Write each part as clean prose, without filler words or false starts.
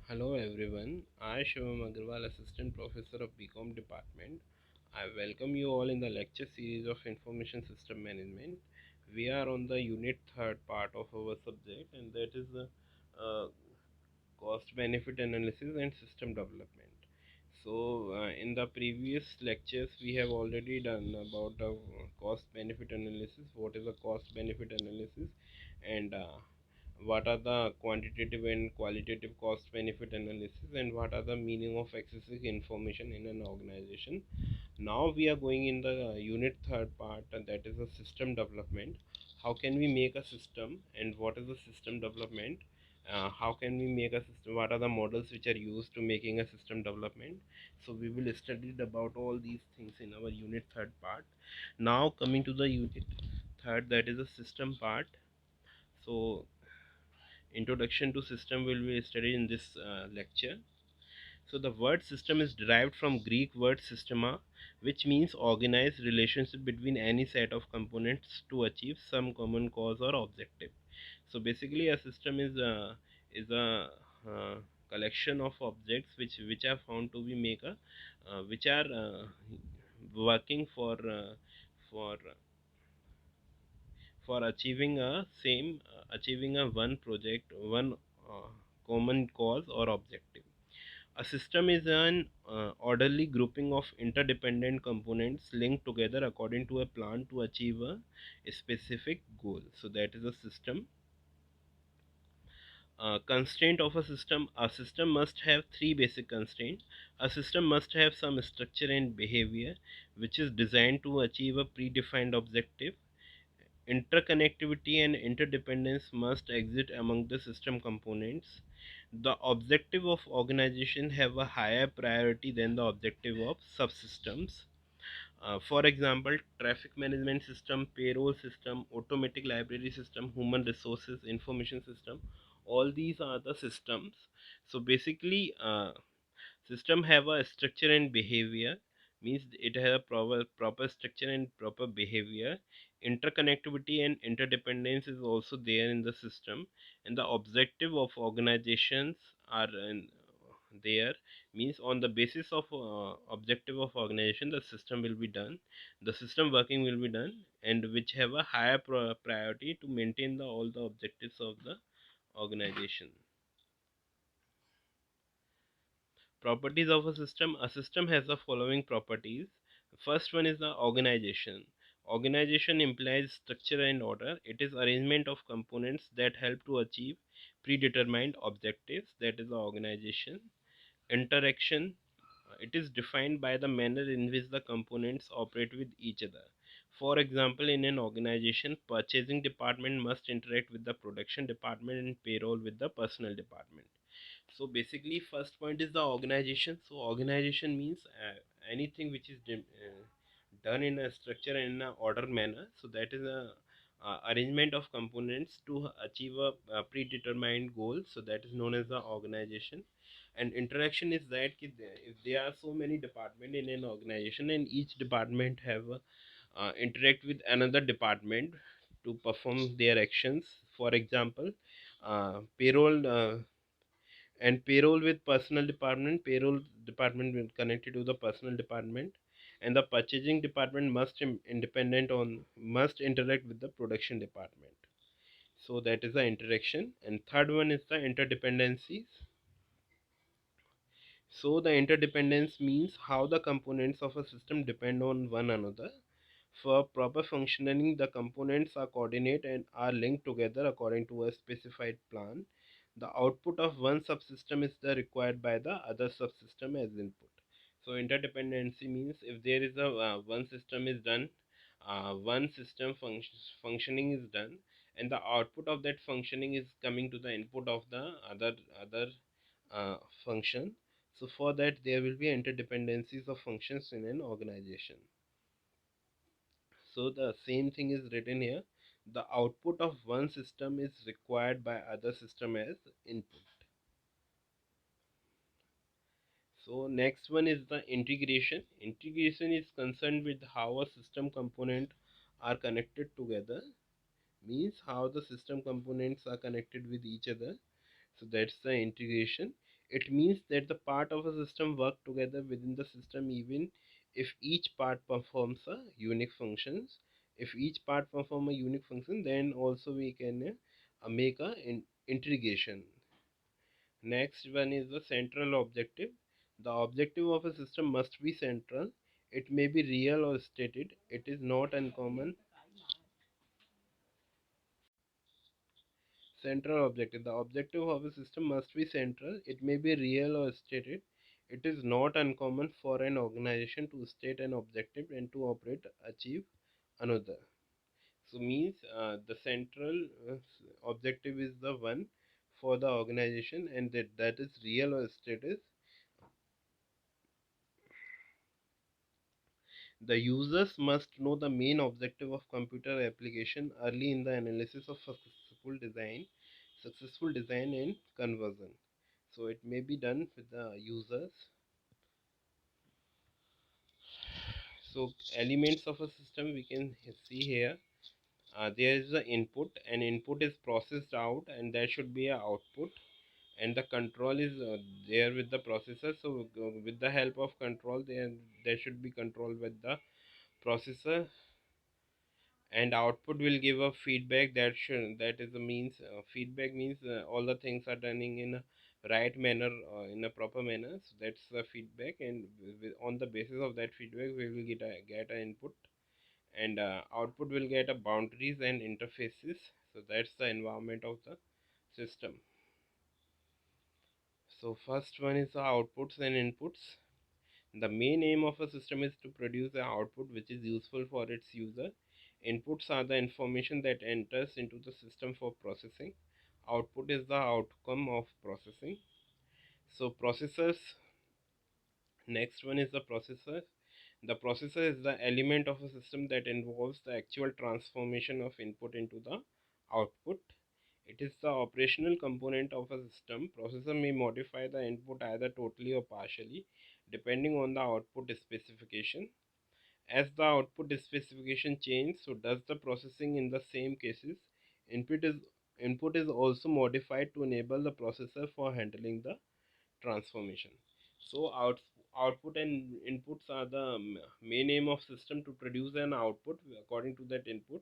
Hello everyone, I Shivam Agarwal, Assistant Professor of BCom Department. I welcome you all in the lecture series of Information System Management. We are on the unit third part of our subject, and that is cost benefit analysis and system development. In the previous lectures, we have already done about the cost benefit analysis. What is a cost benefit analysis, and what are the quantitative and qualitative cost benefit analysis, and what are the meaning of excessive information in an organization. Now we are going in the unit third part, and that is the system development. How can we make a system, and what is the system development? How can we make a system? What are the models which are used to making a system development? So we will study about all these things in our unit third part. Now coming to the unit third, that is the system part. So introduction to system will be studied in this lecture. So the word system is derived from Greek word systema, which means organized relationship between any set of components to achieve some common cause or objective. So basically, a system is a collection of objects which are found to be make a which are working for for achieving a one project, one uh, common cause or objective. A system is an orderly grouping of interdependent components linked together according to a plan to achieve a specific goal. So that is a system. Constraint of a system must have three basic constraints. A system must have some structure and behavior which is designed to achieve a predefined objective. Interconnectivity and interdependence must exist among the system components. The objective of organization have a higher priority than the objective of subsystems. For example, traffic management system, payroll system, automatic library system, human resources information system, all these are the systems. So basically, system have a structure and behavior, means it has a proper structure and proper behavior. Interconnectivity and interdependence is also there in the system, and the objective of organizations are there, means on the basis of objective of organization the system will be done, the system working will be done, and which have a higher priority to maintain all the objectives of the organization. Properties of a system has the following properties. First one is the organization. Organization implies structure and order. It is arrangement of components that help to achieve predetermined objectives, that is the organization. Interaction, it is defined by the manner in which the components operate with each other. For example, in an organization, purchasing department must interact with the production department and payroll with the personnel department. So basically, first point is the organization. So organization means anything which is done in a structure and in a order manner. So that is a arrangement of components to achieve a predetermined goal. So that is known as the organization. And interaction is that if there are so many department in an organization, and each department have interact with another department to perform their actions. For example, payroll and payroll with personal department, payroll department will connected to the personal department, and the purchasing department independent on must interact with the production department. So that is the interaction. And third one is the interdependencies. So the interdependence means how the components of a system depend on one another. For proper functioning, the components are coordinated and are linked together according to a specified plan. The output of one subsystem is the required by the other subsystem as input. So interdependency means if there is a one system is done, one system functioning is done, and the output of that functioning is coming to the input of the other uh, function. So for that there will be interdependencies of functions in an organization. So the same thing is written here. The output of one system is required by other system as input. So next one is the integration. Integration is concerned with how a system component are connected together, means how the system components are connected with each other. So that's the integration. It means that the part of a system work together within the system even if each part performs a unique functions. If each part perform a unique function, then also we can make a integration. Next one is the central objective. The objective of a system must be central. It may be real or stated. It is not uncommon. Central objective. The objective of a system must be central. It may be real or stated. It is not uncommon for an organization to state an objective and to operate achieve another. So means the central objective is the one for the organization, and that is real or status. The users must know the main objective of computer application early in the analysis of successful design and conversion. So it may be done with the users. So elements of a system we can see here. There is the input, and input is processed out, and there should be a output, and the control is there with the processor. So with the help of control, there should be control with the processor, and output will give a feedback that is the means feedback means all the things are done in a right manner, in a proper manner. So that's the feedback, and on the basis of that feedback we will get an input, and output will get a boundaries and interfaces. So that's the environment of the system. So first one is the outputs and inputs. The main aim of a system is to produce an output which is useful for its user. Inputs are the information that enters into the system for processing. Output is the outcome of processing. So processors, next one is the processor. The processor is the element of a system that involves the actual transformation of input into the output. It is the operational component of a system. Processor may modify the input either totally or partially depending on the output specification. As the output specification changes, so does the processing. In the same cases, input is input is also modified to enable the processor for handling the transformation. So output and inputs are the main aim of system to produce an output according to that input,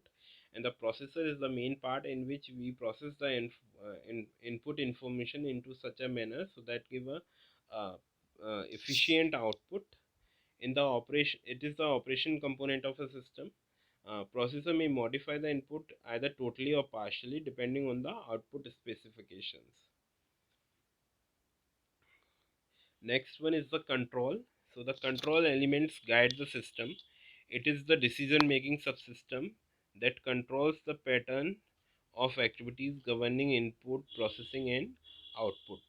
and the processor is the main part in which we process the input information into such a manner so that give a uh, efficient output. In the operation, it is the operation component of a system. Processor may modify the input either totally or partially depending on the output specifications. Next one is the control. So the control elements guide the system. It is the decision making subsystem that controls the pattern of activities governing input, processing, and output.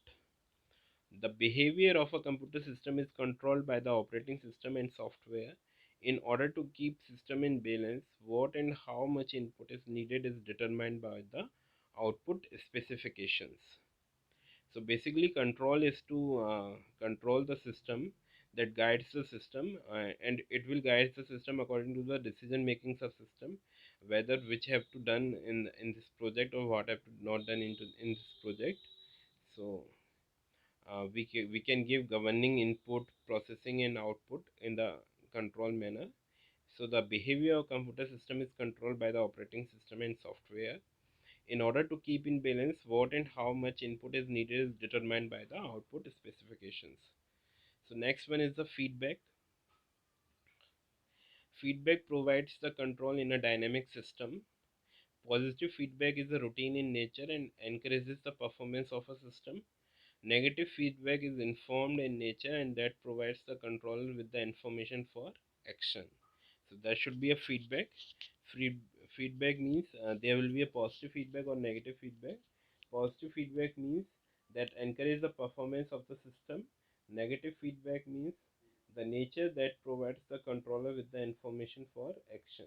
The behavior of a computer system is controlled by the operating system and software. In order to keep system in balance, what and how much input is needed is determined by the output specifications. So basically control is to control the system, that guides the system, and it will guide the system according to the decision making subsystem, whether which have to done in this project or what have to not done in this project. So we can give governing input, processing, and output in the control manner. So the behavior of computer system is controlled by the operating system and software. In order to keep in balance, what and how much input is needed is determined by the output specifications. So next one is the feedback. Feedback provides the control in a dynamic system. Positive feedback is a routine in nature and encourages the performance of a system. Negative feedback is informed in nature and that provides the controller with the information for action. So there should be a feedback. Free, Feedback means there will be a positive feedback or negative feedback. Positive feedback means that encourage the performance of the system. Negative feedback means the nature that provides the controller with the information for action.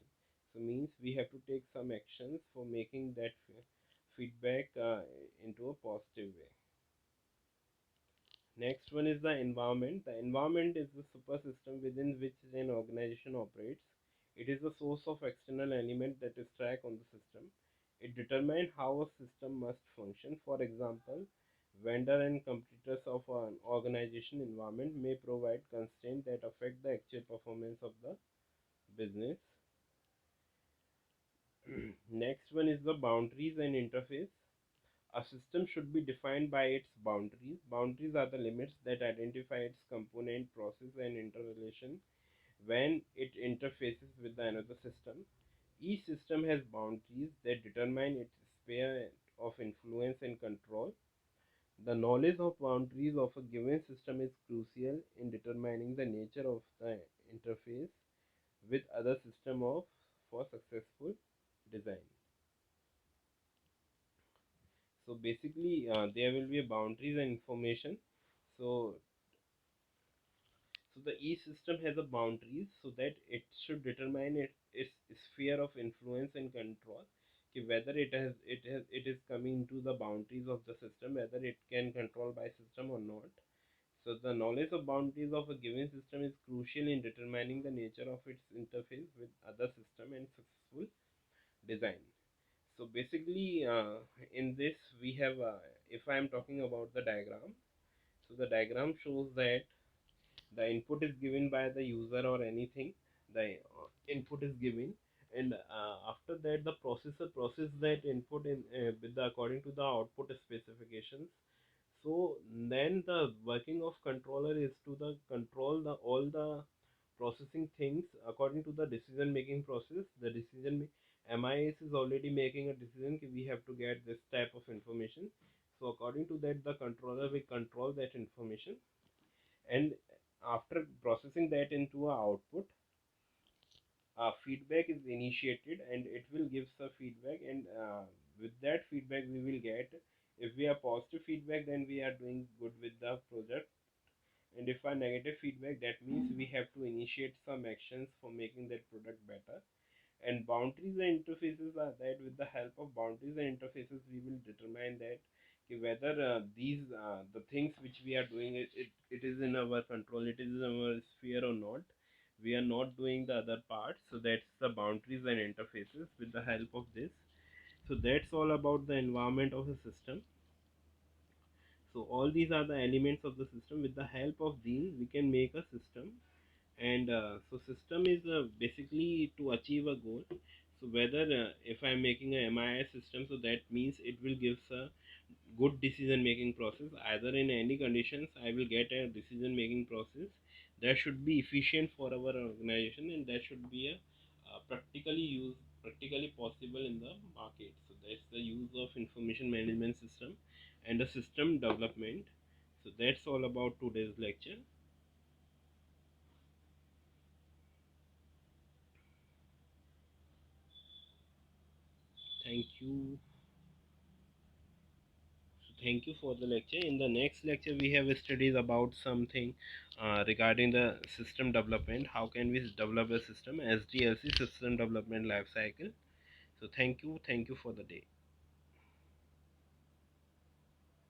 So means we have to take some actions for making that feedback into a positive way. Next one is the environment. The environment is the super system within which an organization operates. It is the source of external element that is tracked on the system. It determines how a system must function. For example, Vendor and competitors of an organization environment may provide constraints that affect the actual performance of the business. Next one is the boundaries and interface. A system should be defined by its boundaries. Boundaries are the limits that identify its component, process, and interrelation when it interfaces with another system. Each system has boundaries that determine its sphere of influence and control. The knowledge of boundaries of a given system is crucial in determining the nature of the interface with other system of for successful design. So basically, there will be boundaries and information. So so the each system has a boundaries so that it should determine its sphere of influence and control. Whether it is coming to the boundaries of the system, whether it can control by system or not. So the knowledge of boundaries of a given system is crucial in determining the nature of its interface with other system and successful design. So basically, in this we have, if I am talking about the diagram, so the diagram shows that the input is given by the user or anything. The input is given, and after that the processor process that input in with the according to the output specifications. So then the working of controller is to the control the all the processing things according to the decision making process. The MIS is already making a decision we have to get this type of information. So according to that, the controller will control that information, and after processing that into a output, feedback is initiated and it will give some feedback, and with that feedback we will get, if we are positive feedback then we are doing good with the project, and if our negative feedback, that means we have to initiate some actions for making that product better. And boundaries and interfaces are that with the help of boundaries and interfaces we will determine that whether these the things which we are doing, it is in our control, it is in our sphere or not. We are not doing the other part, so that's the boundaries and interfaces with the help of this. So that's all about the environment of a system. So all these are the elements of the system. With the help of these we can make a system, and so system is basically to achieve a goal. So whether if I'm making a MIS system, so that means it will give a good decision making process. Either in any conditions I will get a decision making process that should be efficient for our organization, and that should be a practically possible in the market. So that's the use of information management system and the system development. So that's all about today's lecture. Thank you. So thank you for the lecture. In the next lecture, we have studies about something regarding the system development. How can we develop a system? SDLC, system development life cycle. So thank you for the day.